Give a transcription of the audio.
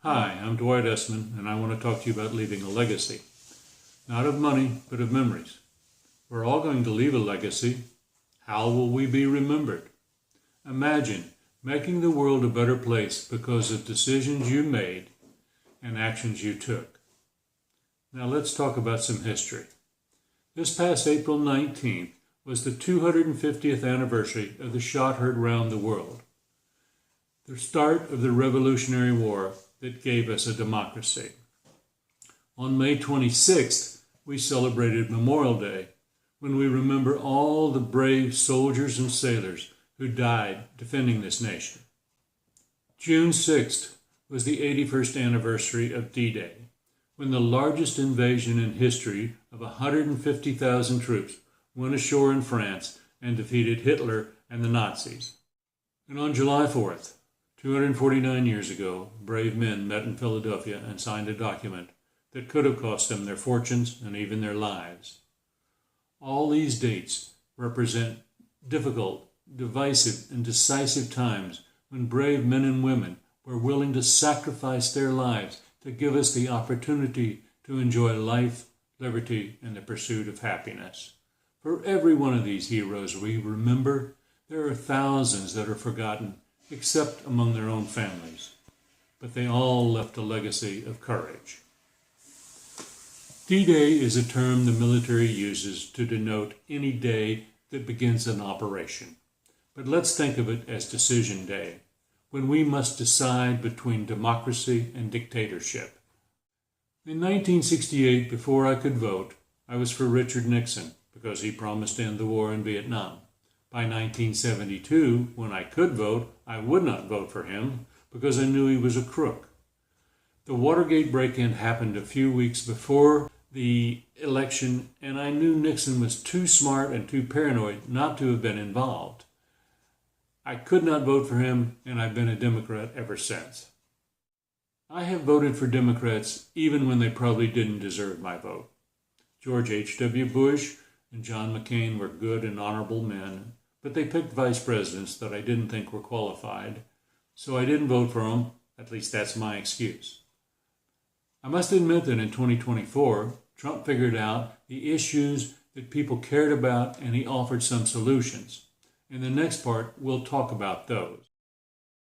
Hi, I'm Dwight Essman, and I want to talk to you about leaving a legacy. Not of money, but of memories. We're all going to leave a legacy. How will we be remembered? Imagine making the world a better place because of decisions you made and actions you took. Now let's talk about some history. This past April 19th was the 250th anniversary of the shot heard round the world, the start of the Revolutionary War that gave us a democracy. On May 26th, we celebrated Memorial Day, when we remember all the brave soldiers and sailors who died defending this nation. June 6th was the 81st anniversary of D-Day, when the largest invasion in history of 150,000 troops went ashore in France and defeated Hitler and the Nazis. And on July 4th, 249 years ago, brave men met in Philadelphia and signed a document that could have cost them their fortunes and even their lives. All these dates represent difficult, divisive, and decisive times when brave men and women were willing to sacrifice their lives to give us the opportunity to enjoy life, liberty, and the pursuit of happiness. For every one of these heroes we remember, there are thousands that are forgotten, except among their own families. But they all left a legacy of courage. D-Day is a term the military uses to denote any day that begins an operation. But let's think of it as Decision Day, when we must decide between democracy and dictatorship. In 1968, before I could vote, I was for Richard Nixon because he promised to end the war in Vietnam. By 1972, when I could vote, I would not vote for him because I knew he was a crook. The Watergate break-in happened a few weeks before the election, and I knew Nixon was too smart and too paranoid not to have been involved. I could not vote for him, and I've been a Democrat ever since. I have voted for Democrats even when they probably didn't deserve my vote. George H.W. Bush and John McCain were good and honorable men, but they picked vice presidents that I didn't think were qualified, so I didn't vote for them. At least that's my excuse. I must admit that in 2024, Trump figured out the issues that people cared about and he offered some solutions. In the next part, we'll talk about those.